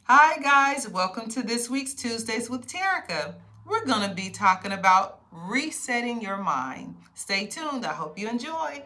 Hi, guys. Welcome to this week's Tuesdays with Terica. We're going to be talking about resetting your mind. Stay tuned. I hope you enjoy.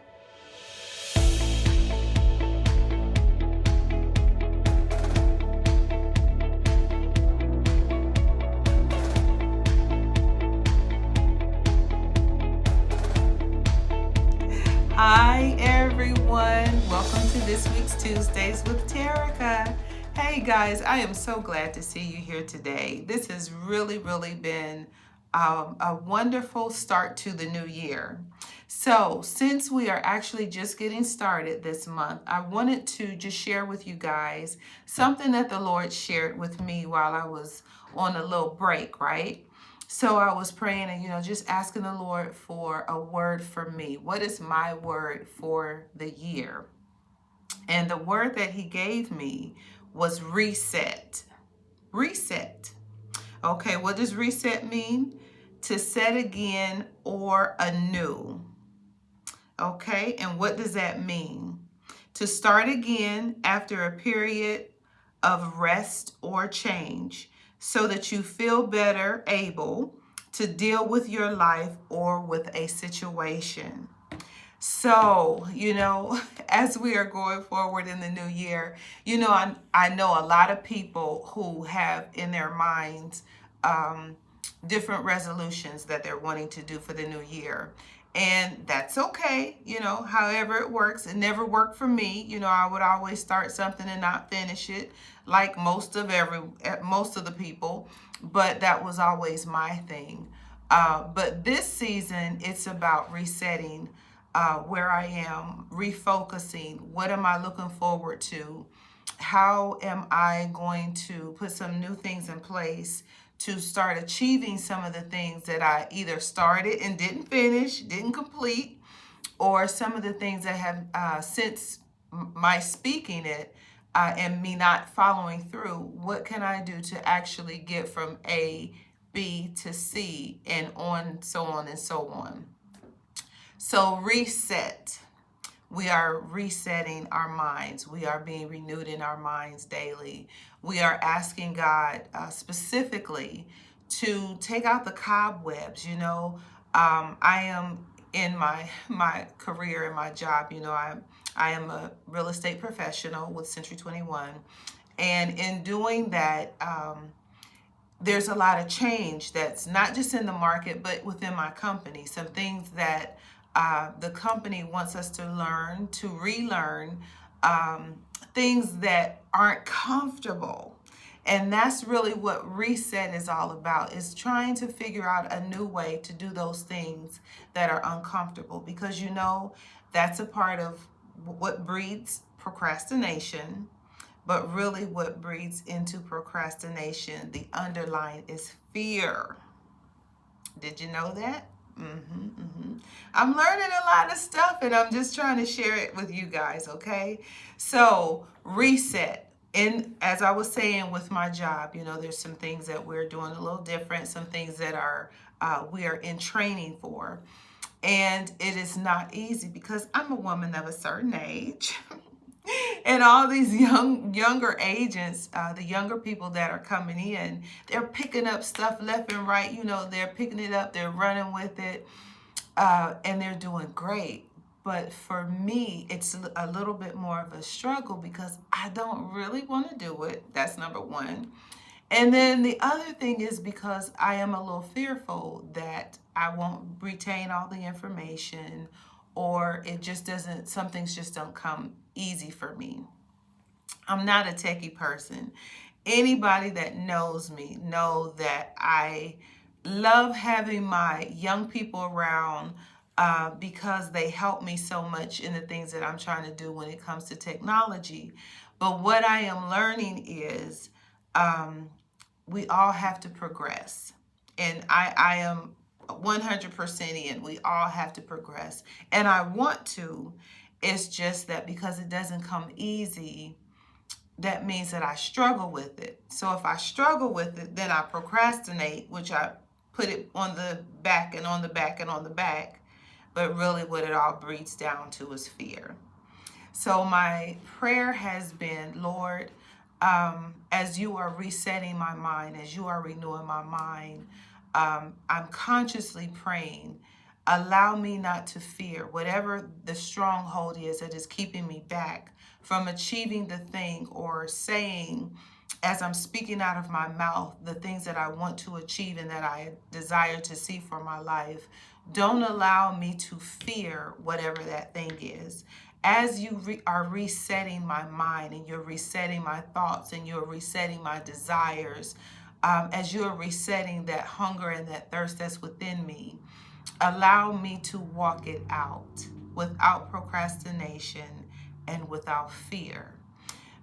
Hi, everyone. Welcome to this week's Tuesdays with Terica. Hey, guys, I am so glad to see you here today. This has really been a wonderful start to the new year. So, since we are actually just getting started this month, I wanted to just share with you guys something that the Lord shared with me while I was on a little break, right? So I was praying and, just asking the Lord for a word for me. What is my word for the year? And the word that He gave me was reset. Reset. Okay, what does reset mean? To set again or anew. Okay, and what does that mean? To start again after a period of rest or change so that you feel better able to deal with your life or with a situation. So, as we are going forward in the new year, I know a lot of people who have in their minds different resolutions that they're wanting to do for the new year. And that's okay, however it works. It never worked for me. I would always start something and not finish it, like most of the people, but that was always my thing. But this season, it's about resetting where I am, refocusing. What am I looking forward to? How am I going to put some new things in place to start achieving some of the things that I either started and didn't finish, didn't complete, or some of the things that have since my speaking it and me not following through, what can I do to actually get from A, B to C, and on and so on. So reset. We are resetting our minds. We are being renewed in our minds daily. We are asking God specifically to take out the cobwebs. I am in my career and my job. I am a real estate professional with Century 21, and in doing that, there's a lot of change that's not just in the market, but within my company. Some things that the company wants us to learn, to relearn, things that aren't comfortable. And that's really what reset is all about, is trying to figure out a new way to do those things that are uncomfortable. Because that's a part of what breeds procrastination. But really, what breeds into procrastination, the underline is fear. Did you know that? I'm learning a lot of stuff and I'm just trying to share it with you guys, okay? So, reset. And as I was saying with my job, there's some things that we're doing a little different, some things that we are in training for. And it is not easy because I'm a woman of a certain age. And all these younger agents, the younger people that are coming in, they're picking up stuff left and right. They're picking it up, they're running with it, and they're doing great. But for me, it's a little bit more of a struggle because I don't really want to do it. That's number one. And then the other thing is because I am a little fearful that I won't retain all the information, or it just doesn't, some things just don't come easy for me. I'm not a techie person. Anybody that knows me know that I love having my young people around because they help me so much in the things that I'm trying to do when it comes to technology. But what I am learning is we all have to progress. And I am 100% in. We all have to progress. And I want to. It's just that because it doesn't come easy, that means that I struggle with it. So if I struggle with it, then I procrastinate, which I put it on the back and on the back and on the back. But really what it all breeds down to is fear. So my prayer has been, Lord, as you are resetting my mind, as you are renewing my mind, I'm consciously praying. Allow me not to fear whatever the stronghold is that is keeping me back from achieving the thing, or saying, as I'm speaking out of my mouth, the things that I want to achieve and that I desire to see for my life. Don't allow me to fear whatever that thing is. As you are resetting my mind, and you're resetting my thoughts, and you're resetting my desires, as you're resetting that hunger and that thirst that's within me, allow me to walk it out without procrastination and without fear.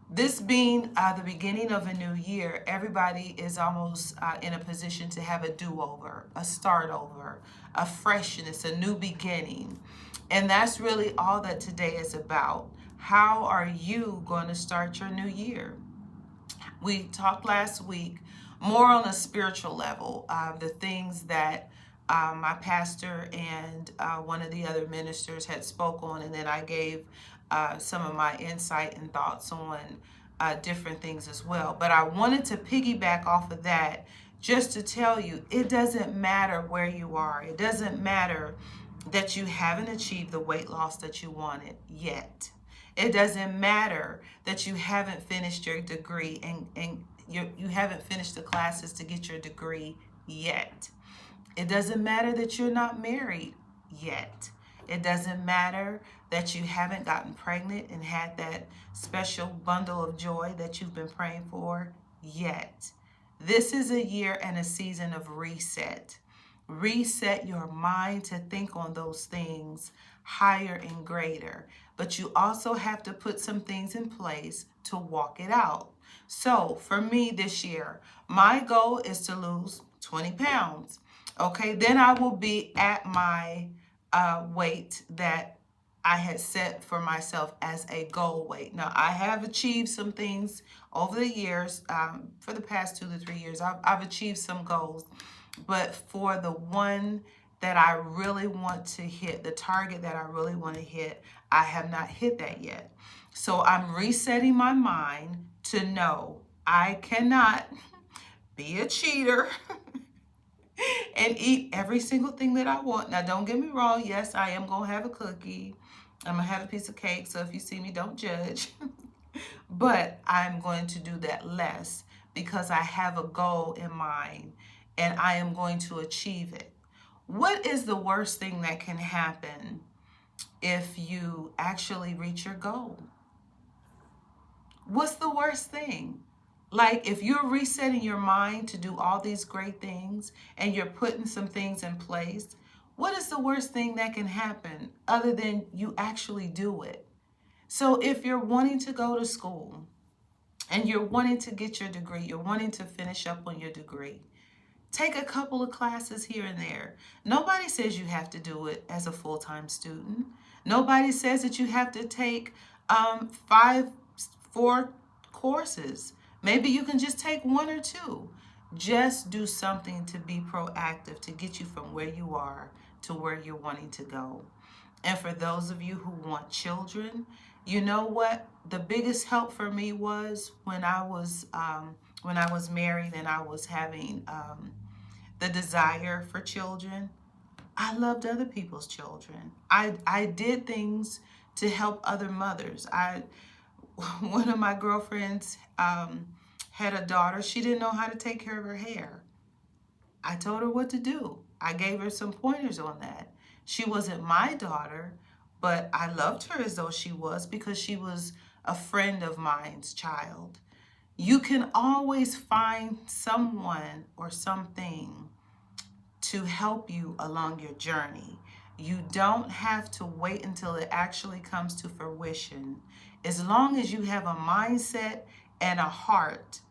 This being the beginning of a new year, everybody is almost in a position to have a do-over, a start over, a freshness, a new beginning. And that's really all that today is about. How are you going to start your new year? We talked last week more on a spiritual level, the things that my pastor and one of the other ministers had spoke on, and then I gave some of my insight and thoughts on different things as well. But I wanted to piggyback off of that just to tell you, it doesn't matter where you are. It doesn't matter that you haven't achieved the weight loss that you wanted yet. It doesn't matter that you haven't finished your degree, and you haven't finished the classes to get your degree yet. It doesn't matter that you're not married yet. It doesn't matter that you haven't gotten pregnant and had that special bundle of joy that you've been praying for yet. This is a year and a season of reset. Reset your mind to think on those things higher and greater. But you also have to put some things in place to walk it out. So for me this year, my goal is to lose 20 pounds. Okay, then I will be at my weight that I had set for myself as a goal weight. Now, I have achieved some things over the years. For the past 2 to 3 years, I've achieved some goals. But for the one that I really want to hit, the target that I really want to hit, I have not hit that yet. So I'm resetting my mind to know I cannot be a cheater and eat every single thing that I want. Now, don't get me wrong. Yes, I am going to have a cookie. I'm going to have a piece of cake. So if you see me, don't judge. But I'm going to do that less because I have a goal in mind and I am going to achieve it. What is the worst thing that can happen if you actually reach your goal? What's the worst thing? Like, if you're resetting your mind to do all these great things and you're putting some things in place, what is the worst thing that can happen other than you actually do it? So if you're wanting to go to school and you're wanting to get your degree, you're wanting to finish up on your degree, take a couple of classes here and there. Nobody says you have to do it as a full-time student. Nobody says that you have to take 4 courses. Maybe you can just take 1 or 2. Just do something to be proactive to get you from where you are to where you're wanting to go. And for those of you who want children, you know what? The biggest help for me was when I was married and I was having the desire for children. I loved other people's children. I did things to help other mothers. One of my girlfriends had a daughter. She didn't know how to take care of her hair. I told her what to do. I gave her some pointers on that. She wasn't my daughter, but I loved her as though she was because she was a friend of mine's child. You can always find someone or something to help you along your journey. You don't have to wait until it actually comes to fruition. As long as you have a mindset and a heart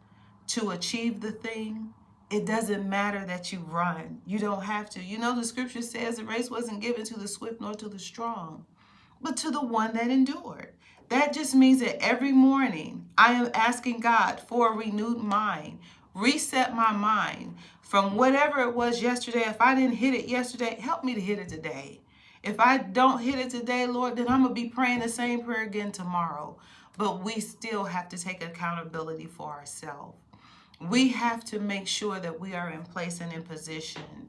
to achieve the thing, it doesn't matter that you run. You don't have to. You know, the scripture says the race wasn't given to the swift nor to the strong, but to the one that endured. That just means that every morning I am asking God for a renewed mind. Reset my mind from whatever it was yesterday. If I didn't hit it yesterday, help me to hit it today. If I don't hit it today, Lord, then I'm going to be praying the same prayer again tomorrow. but we still have to take accountability for ourselves. We have to make sure that we are in place and in position,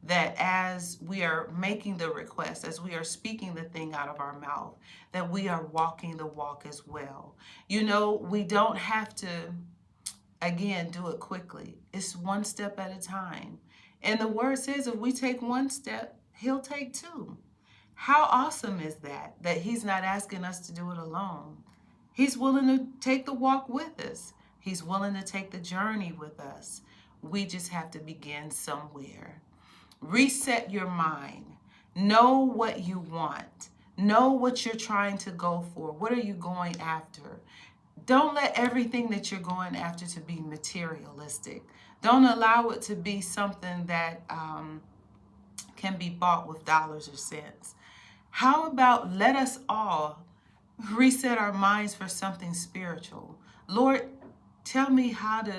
that as we are making the request, as we are speaking the thing out of our mouth, that we are walking the walk as well. You know, we don't have to, again, do it quickly. It's one step at a time. And the word says if we take one step, he'll take two. How awesome is that? That he's not asking us to do it alone. He's willing to take the walk with us. He's willing to take the journey with us. We just have to begin somewhere. Reset your mind. Know what you want. Know what you're trying to go for. What are you going after? Don't let everything that you're going after to be materialistic. Don't allow it to be something that can be bought with dollars or cents. How about let us all reset our minds for something spiritual? Lord, tell me how to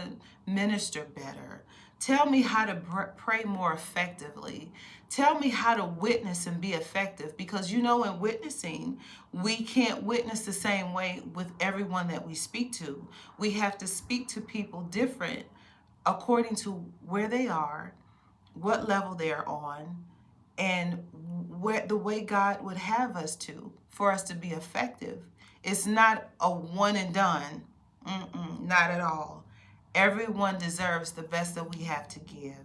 minister better. Tell me how to pray more effectively. Tell me how to witness and be effective. Because you know, in witnessing, we can't witness the same way with everyone that we speak to. We have to speak to people different according to where they are, what level they're on, and where the way God would have us to, for us to be effective. It's not a one and done. Not at all. Everyone deserves the best that we have to give.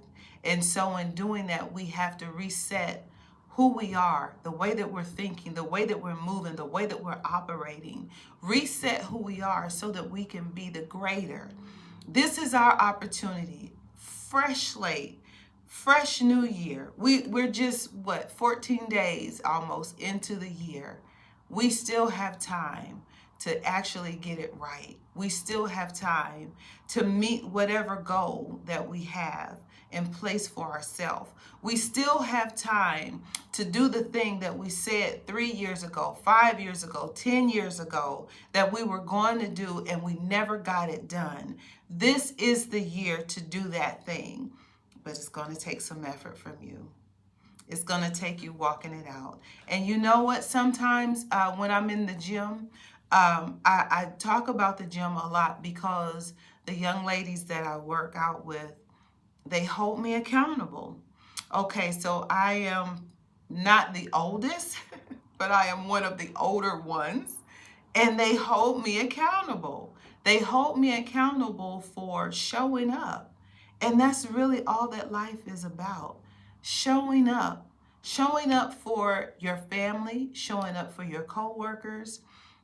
And so in doing that, we have to reset who we are, the way that we're thinking, the way that we're moving, the way that we're operating. Reset who we are so that we can be the greater. This is our opportunity. Fresh slate, fresh new year. We're just, 14 days almost into the year. We still have time to actually get it right. We still have time to meet whatever goal that we have in place for ourselves. We still have time to do the thing that we said 3 years ago, 5 years ago, 10 years ago that we were going to do and we never got it done. This is the year to do that thing, but it's going to take some effort from you. It's going to take you walking it out. And you know what? Sometimes when I'm in the gym, I talk about the gym a lot because the young ladies that I work out with, they hold me accountable. Okay, so I am not the oldest, but I am one of the older ones, and they hold me accountable. They hold me accountable for showing up. And that's really all that life is about. Showing up. Showing up for your family, showing up for your coworkers,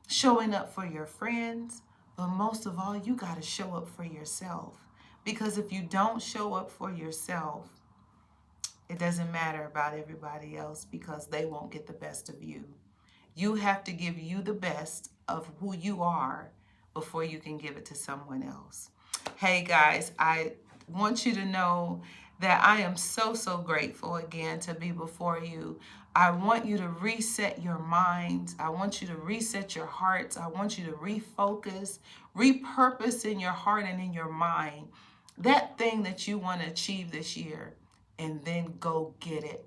showing up for your friends, but most of all, you got to show up for yourself. Because if you don't show up for yourself, it doesn't matter about everybody else because they won't get the best of you. You have to give you the best of who you are before you can give it to someone else. Hey guys, I want you to know that I am so grateful again to be before you. I want you to reset your minds. I want you to reset your hearts. I want you to refocus, repurpose in your heart and in your mind that thing that you want to achieve this year, and then go get it.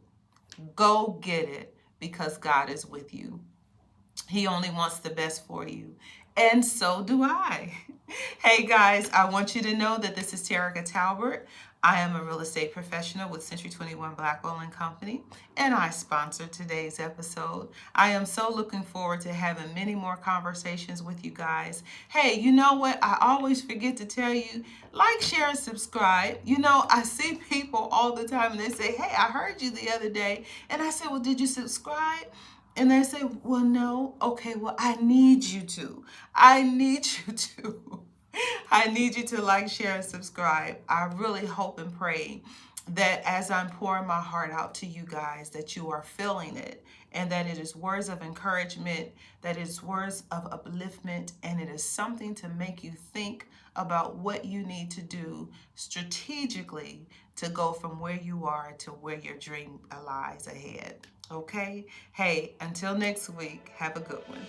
Go get it because God is with you. He only wants the best for you. And so do I. Hey guys, I want you to know that this is Terica Talbert. I am a real estate professional with Century 21 Blackwell and Company, and I sponsor today's episode. I am so looking forward to having many more conversations with you guys. Hey, you know what? I always forget to tell you, like, share, and subscribe. You know, I see people all the time and they say, hey, I heard you the other day. And I said, well, did you subscribe? And they say, well, no. Okay, well, I need you to. I need you to. I need you to like, share, and subscribe. I really hope and pray that as I'm pouring my heart out to you guys, that you are feeling it, and that it is words of encouragement, that it's words of upliftment, and it is something to make you think about what you need to do strategically to go from where you are to where your dream lies ahead. Okay? Hey, until next week, have a good one.